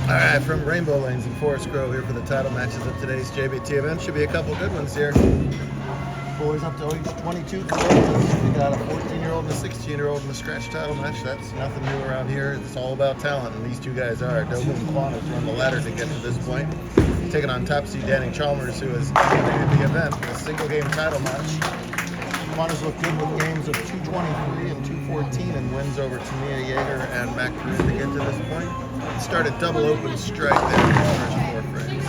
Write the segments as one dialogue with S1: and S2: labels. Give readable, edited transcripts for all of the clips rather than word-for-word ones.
S1: Alright, from Rainbow Lanes in Forest Grove here for the title matches of today's JBT event. Should be a couple good ones here. Boys up to age 22 for boys. We got a 14-year-old and a 16-year-old in the scratch title match. That's nothing new around here. It's all about talent, and these two guys are. Dobu and Quan has run the ladder to get to this point. Taking on top seed Danny Chalmers, who has dominated the event with a single-game title match. Quan has looked good with games of 223 and 214 and wins over Tamia Yeager and Matt Cruz to get to this point. Started double open strike there in the first 4 frames.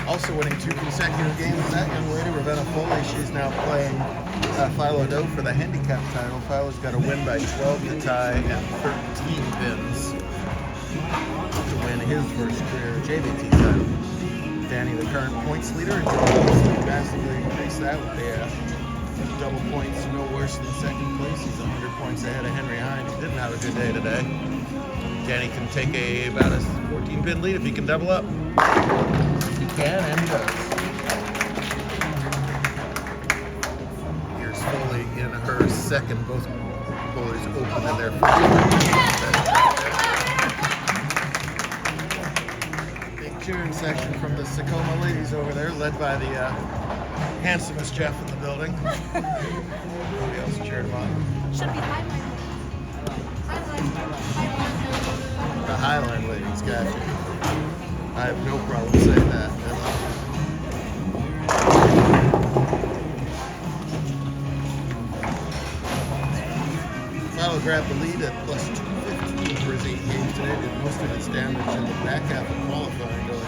S1: Also winning 2 consecutive games, that young lady, Ravenna Foley, she's now playing Philo Doe for the handicap title. Philo's got a win by 12 to tie and 13 pins to win his first career JBT title. Danny, the current points leader, and Joel massively increased that with the double points, no worse than second place. He's 100 points ahead of Henry Hines. He didn't have a good day today. Danny can take about a 14-pin lead if he can double up. He can, and he does. Here's Foley in her second. Both bowlers open in their first. Big cheering section from the Sakoma ladies over there, led by the handsomest Jeff in the building. Nobody else cheered him on.
S2: Should be Highline.
S1: The Highline ladies, gotcha. I have no problem saying that. Philo grabbed the lead at plus 215 for his 8 games today. Did most of its damage in the back half of qualifying, going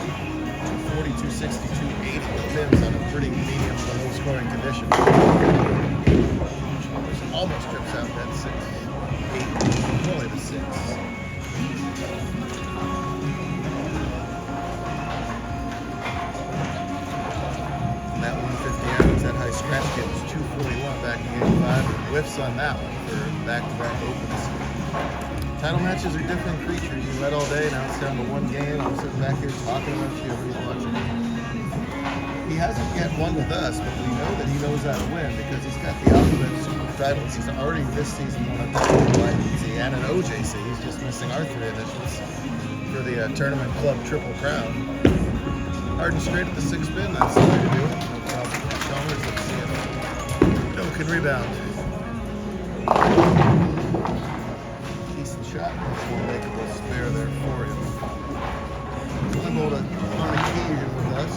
S1: 42-62-80 with pins on a pretty medium to low scoring condition. Almost trips out that 6-8, only the 6. And that 150 average, that high scratch kit was 241 back in game 5. Whiffs on that one for back-to-back opens. Title matches are different creatures. You led all day, now it's down to 1 game. I'm sitting back here talking about you. Everybody's watching. He hasn't yet won with us, but we know that he knows how to win because he's got the alphabet super titles. He's already this season won a YBT and an OJC. He's just missing our 3 initials for the tournament club triple crown. Hard and straight at the 6 pin. That's the way to do it. No problem. Chalmers, let's see it. No can rebound. Shot before makeable spare there for him. Limbo on occasion with us.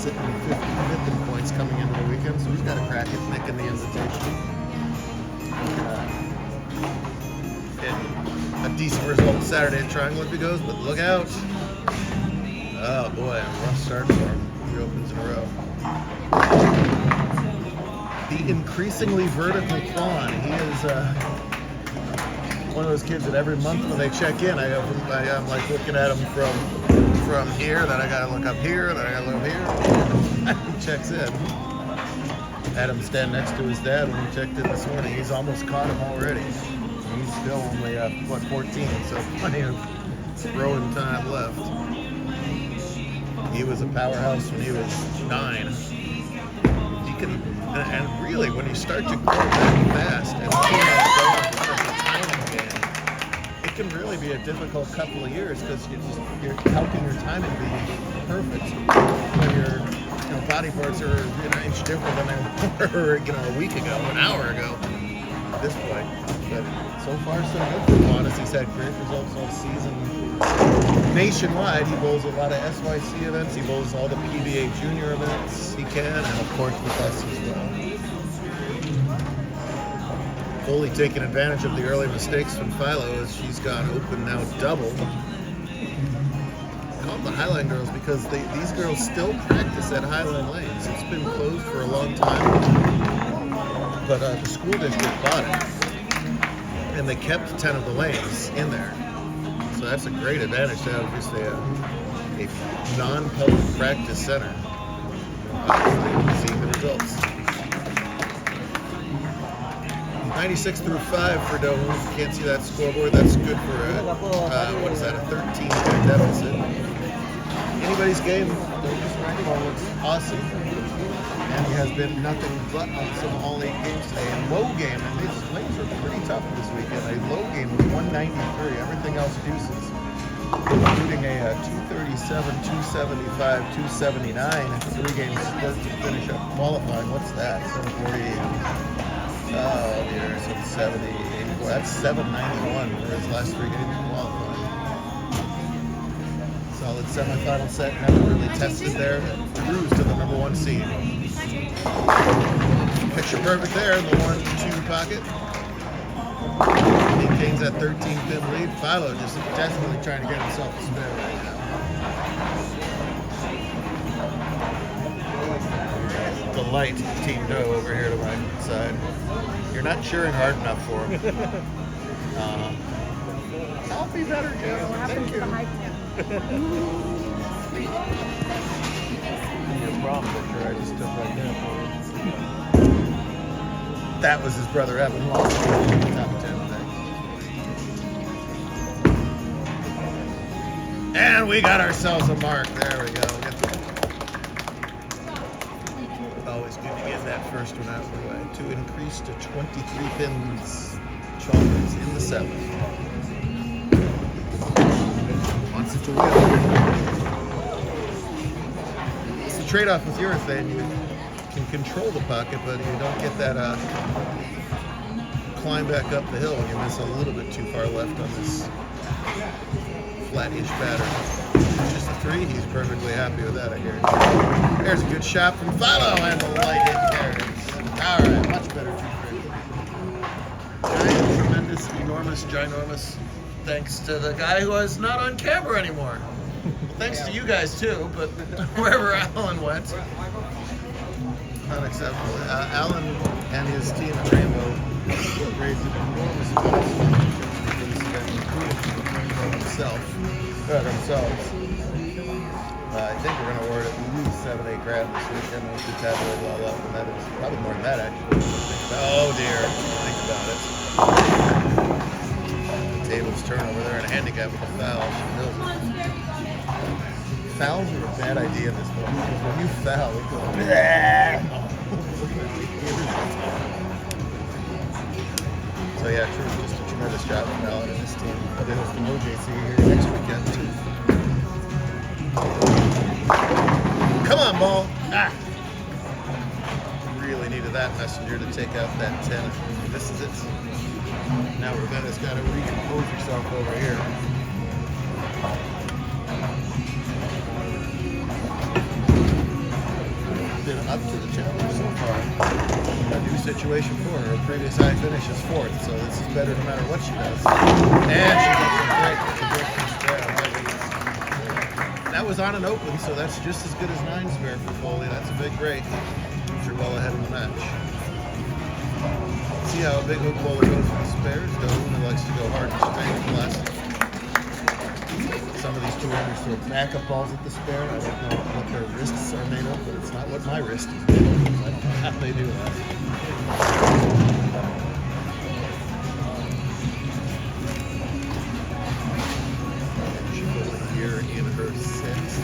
S1: Sitting at 50 points coming into the weekend, so he's got a crack at making the invitation. A decent result Saturday at Triangle if he goes, but look out. Oh boy, a rough start for him. 3 opens in a row. The increasingly vertical Quan. He is one of those kids that every month when they check in, I'm like looking at him from here, then I gotta look up here, then I gotta look up here. He checks in. Had him stand next to his dad when he checked in this morning. He's almost caught him already. He's still only 14, so plenty of throwing time left. He was a powerhouse when he was 9. He can, and really, when you start to grow that fast and it can really be a difficult couple of years because you're counting your timing being perfect when your body parts are an inch different than they were a week ago, an hour ago at this point. But so far so good for Quan. He's had great results all season. Nationwide, he bowls a lot of SYC events. He bowls all the PBA junior events he can, and of course with us as well. Foley taking advantage of the early mistakes from Philo as she's gone open now double. Call them the Highline girls because these girls still practice at Highline Lanes. It's been closed for a long time, but the school district bought it, and they kept 10 of the lanes in there. So that's a great advantage to have just a non-public practice center. Obviously, seeing the results. 96 through 5 for Doe. Can't see that scoreboard. That's good for a 13-point deficit. Anybody's game. Doe's looks awesome. And he has been nothing but on some all 8 games today. And low game, and his lanes were pretty tough this weekend. A low game was 193. Everything else deuces, including a 237, 275, 279. 3 game split to finish up qualifying. What's that? 740. Oh dear, so 70, 84. That's 791 for his last 3 games qualifying. Solid semifinal set, never really tested there. Cruise to the number 1 seed. Picture perfect there in the 1-2 pocket. Maintains that 13-pin lead. Philo just desperately trying to get himself a spare right now. The light Team Doe over here to my side. You're not cheering hard enough for him. I'll be better, Jim. Thank you. Prom picture I just took right there for him. That was his brother Evan, who also was in the top 10 today. And we got ourselves a mark. There we go. Always good to get that first one out of the way. To increase to 23 pins. Chalmers in the 7th. Wants it to win. It's the trade-off with urethane. You can control the pocket, but you don't get that climb back up the hill when you miss a little bit too far left on this flat-ish pattern. It's just a 3. He's perfectly happy with that, I hear. There's a good shot from Philo, and the light hit carries. All right, much better 2-3. Giant, tremendous, enormous, ginormous. Thanks to the guy who is not on camera anymore. Well, thanks to you guys too, but wherever Alan went. Unacceptable. Alan and his team at Rainbow raised an enormous amount for this event, including themselves. I think we're going to award at least $7-8 grand this weekend once we tabulate it all up, and that is probably more than that actually. Oh dear, think about it. The tables turn over there and a handicap with a foul. Fouls are a bad idea in this movie because when you foul, it goes So yeah, true, just a tremendous job from Alan and his team. But they host an OJC here next weekend too. Come on, ball! Ah! Really needed that messenger to take out that 10. This is it. Now Ravenna's got to recompose herself over here. Been up to the challenge so far. A new situation for her. Her previous high finish is 4th, so this is better no matter what she does. And she gets it great. That was on and open, so that's just as good as 9's spare for Foley. That's a big break. Keeps her well ahead of the match. See how a big hook bowler goes for the spares. Doe likes to go hard and straight and plastic. Some of these two-handers throw backup balls at the spare. I don't know what their wrists are made of, but it's not what my wrist is made of. I don't know how they do that. She goes here in her 6th.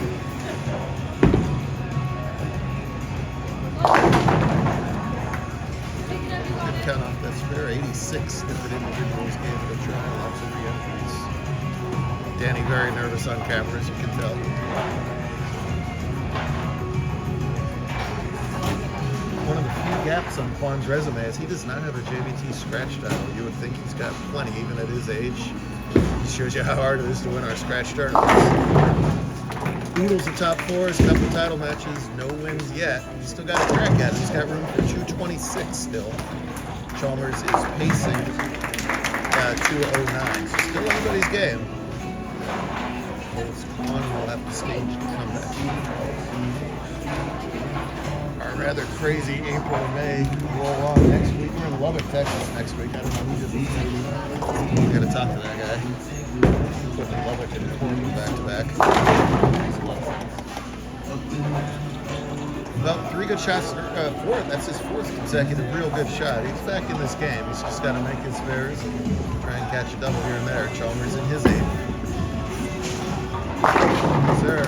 S1: Good count off that spare. 86 different individuals gave it a try. Lots of re-entries. Danny very nervous on camera, as you can tell. One of the few gaps on Quan's resume is he does not have a JBT scratch title. You would think he's got plenty, even at his age. It shows you how hard it is to win our scratch tournaments. Oodles of top 4s, couple title matches, no wins yet. He's still got a crack at it. He's got room for 226 still. Chalmers is pacing 209, so still anybody's game. Quan will have to stage a comeback. Our rather crazy April and May roll on next week. We're in Lubbock, Texas next week. I don't know who did these. We gotta talk to that guy. Putting Lubbock and Portland back to back. Well, 3 good shots. 4th. That's his 4th consecutive real good shot. He's back in this game. He's just got to make his spares and try and catch a double here and there. Chalmers in his 8th. Yes, sir.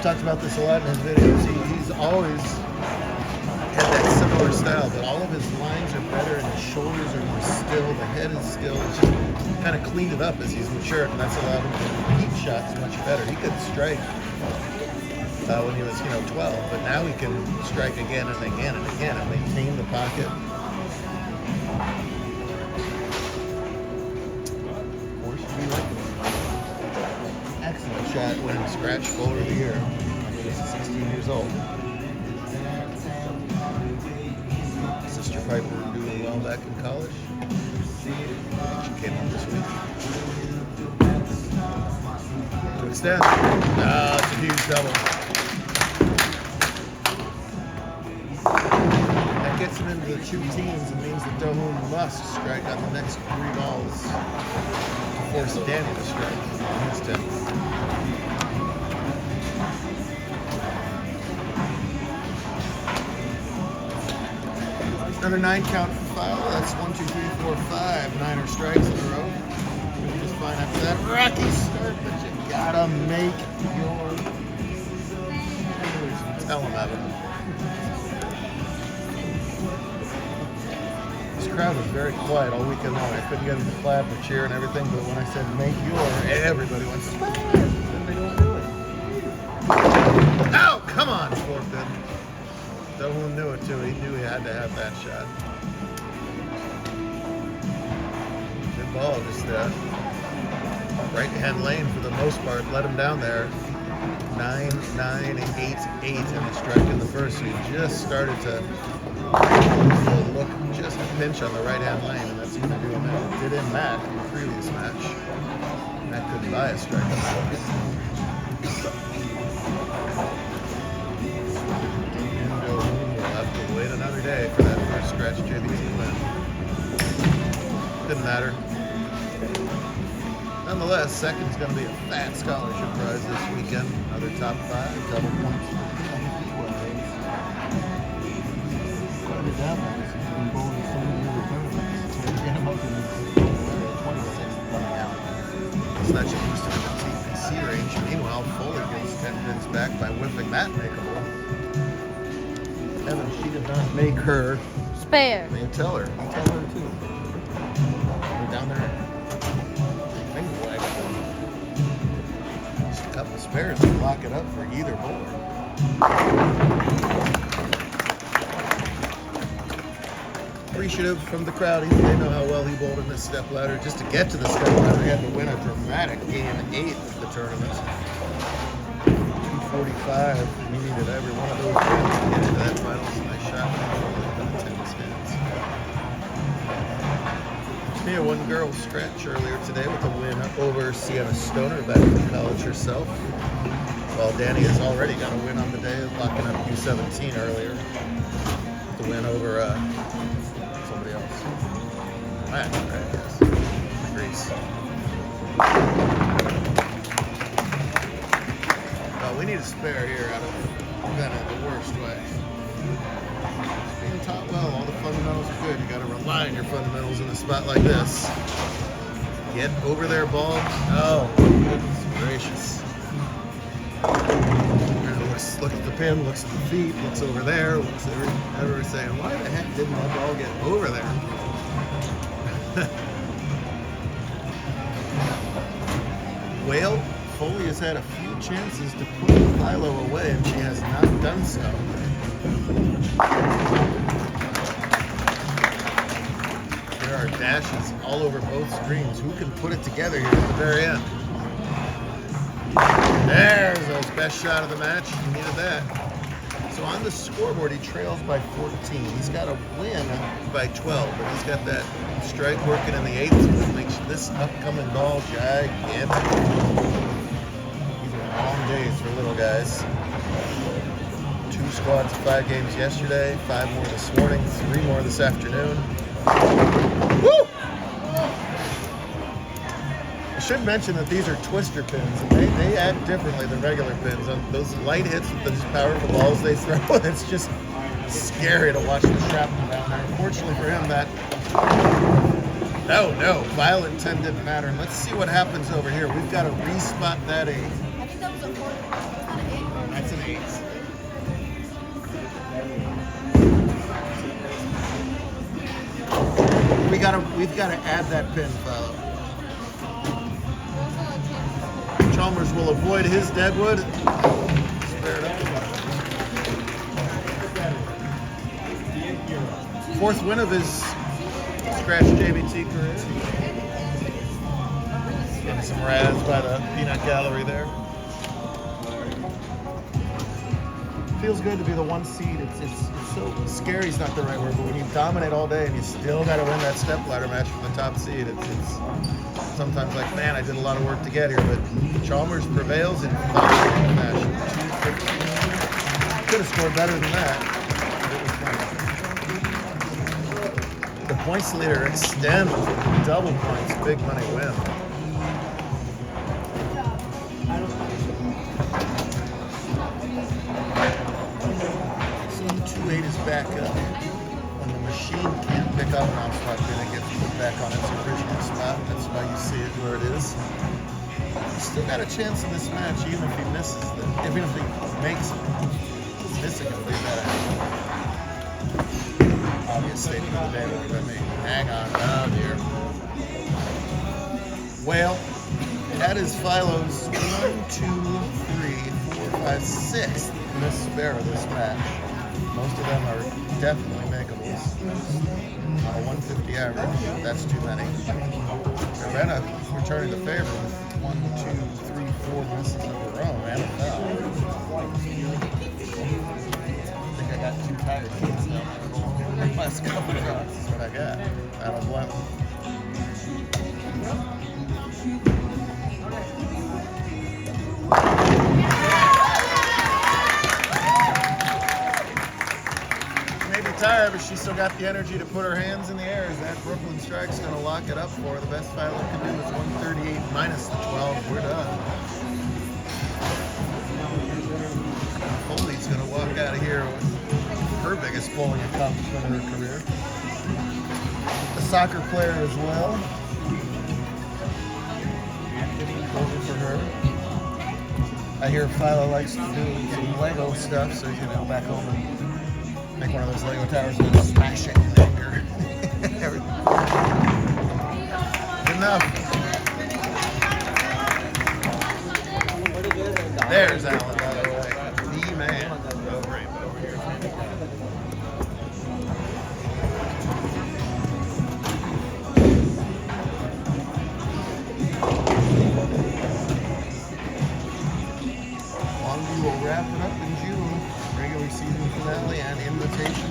S1: talked about this a lot in his videos. He's always had that similar style, but all of his lines are better and his shoulders are more still. The head is still. It's just kind of cleaned it up as he's matured, and that's allowed him to keep shots much better. He could strike when he was, 12, but now he can strike again and again and again and maintain the pocket. Excellent shot winning scratch bowler of the year. He's 16 years old. Sister Piper doing well back in college. She came up this week. To extend. It's a huge double. That gets him into the 2 teams and means that Dohoon must strike on the next 3 balls to force Danny to strike on his 10th. Another 9 count for Fowler. That's 1, 2, 3, 4, 5. 9er strikes in a row. Doing just fine after that. Rocky start, but you gotta make your tell him of it. This crowd was very quiet all weekend long. I couldn't get them to clap or cheer and everything, but when I said make your, everybody went smash. Then they don't do it. Oh, come on, forfeit. Dohoon knew it too. He knew he had to have that shot. Good ball, just right-hand lane for the most part. Let him down there. 9, 9, 8, 8 in the strike in the first. So he just started to look just a pinch on the right-hand lane, and that's even doing that. It did in Matt in the previous match. Matt couldn't buy a strike. Wait another day for that first scratch JBT win. Didn't matter. Nonetheless, second's going to be a fat scholarship prize this weekend. Another top 5, double points for it's not just used to the TPC range. Meanwhile, Foley gets 10 pins back by whiffing that makeable. Evan, she did not make her
S2: spare.
S1: You tell her. You tell her too. We're down there. Finger wagging. Just a couple spares to lock it up for either bowler. Appreciative from the crowd. They know how well he bowled in this step ladder. Just to get to the step ladder, he had to win a dramatic game 8 of the tournament. 245. He needed every one of those to get into that finals. Nice shot. Mia won girls stretch earlier today with a win over Sienna Stoner back from college herself. While Danny has already got a win on the day, locking up U17 earlier. The win over somebody else. Right, yes. Greece. We need a spare here out of Bennett the worst way. Being taught well, all the fundamentals are good. You got to rely on your fundamentals in a spot like this. Get over their ball. Oh, goodness gracious. Look at the pin, looks at the feet, looks over there, looks everywhere saying, why the heck didn't that ball get over there? Whale, Foley has had a few chances to put Philo away, and she has not done so. There are dashes all over both screens. Who can put it together here at the very end? There's his best shot of the match. He needed that. So on the scoreboard, he trails by 14. He's got a win by 12, but he's got that strike working in the 8th, which makes this upcoming ball gigantic. Long days for little guys. 2 squads of 5 games yesterday, 5 more this morning, 3 more this afternoon. Woo! I should mention that these are twister pins, and they act differently than regular pins. On those light hits with those powerful balls they throw, it's just scary to watch the shrapnel down there. Unfortunately for him, that... No, violent 10 didn't matter. And let's see what happens over here. We've got to respot that 8.
S2: I think that was a 4. Was that an 8?
S1: I We've gotta add that pin, Philo. Chalmers will avoid his deadwood. Spare it up. Fourth win of his scratch JBT career. Getting some razz by the peanut gallery there. Feels good to be the one seed. It's so scary is not the right word, but when you dominate all day and you still got to win that step ladder match from the top seed, it's sometimes like, man, I did a lot of work to get here, but Chalmers prevails in dominating fashion. 215. Could have scored better than that. It was fun. The points leader extends with double points, big money win. 2-8 is back up. When the machine can't pick up an off-spot pin, it gets put back on its original spot. That's why you see it where it is. He's still got a chance in this match, even if he misses it. Even if he makes it. He's missing it, leave that out. Obvious statement of the day, look at me. Hang on, down here. Well, that is Philo's 1, 2, 3, 4, 5, 6th miss spare of this match. Most of them are definitely makeables. On a 150 average, that's too many. Verena returning the favor with 1, 2, 3, 4 misses in a row, and a foul. I think I got 2 tired kids now. The last couple of shots is what I got. I don't blame them. Tired, but she still got the energy to put her hands in the air. Is that Brooklyn strike's going to lock it up for her? The best Philo can do is 138 minus the 12. We're done. Foley's going to walk out of here with her biggest bowling accomplishment of her career. A soccer player as well. Over for her. I hear Philo likes to do some Lego stuff, so he's going to go back home and make one of those Lego towers and smash it in anger. Enough. There's Alan, by the way. The man. Longview will wrap it up in June. Regular season finale and invitation.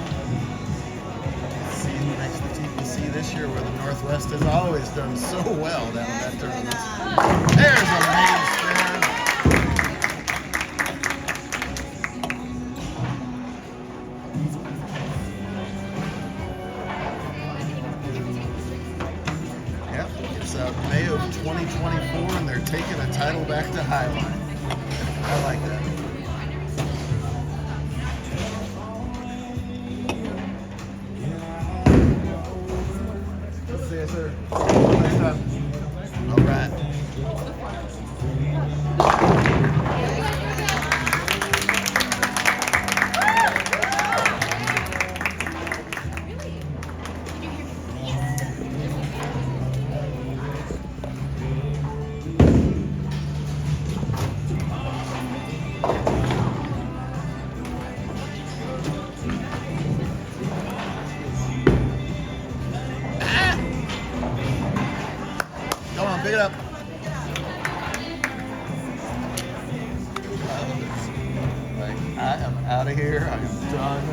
S1: Season next to TPC this year, where the Northwest has always done so well down in that tournament. There's a main spin. Yep, it's May of 2024, and they're taking a title back to Highline. I like that. Yes, sir. Next time. All right. Pick it up. I am out of here. I am done.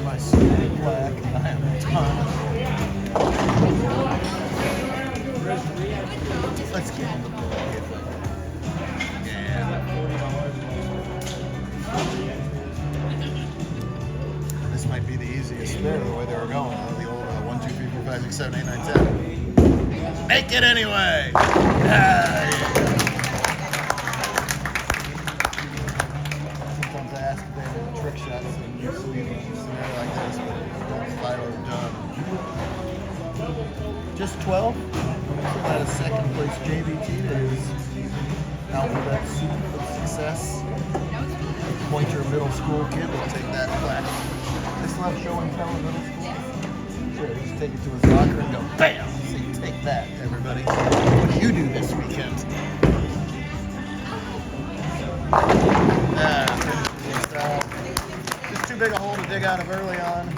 S1: My stupid black. I am done. Let's get in the book. Yeah. This might be the easiest spare the way they were going. The old 1, 2, 3, 4, 5, 6, 7, 8, 9, 10. Make it anyway! Yeah. Sometimes I ask if they have any trick shots in a scenario like this, but Philo done. Just 12? About a second place JBT that is alphabet soup of success. Pointer middle school kid will take that plaque. This left show and tell in middle school. Sure, just take it to his locker and go, bam! See, take that, everybody. What do you do this weekend? Just too big a hole to dig out of early on.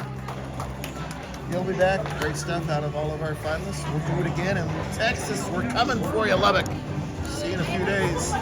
S1: He'll be back. Great stuff out of all of our finalists. We'll do it again in Texas. We're coming for you, Lubbock. See you in a few days.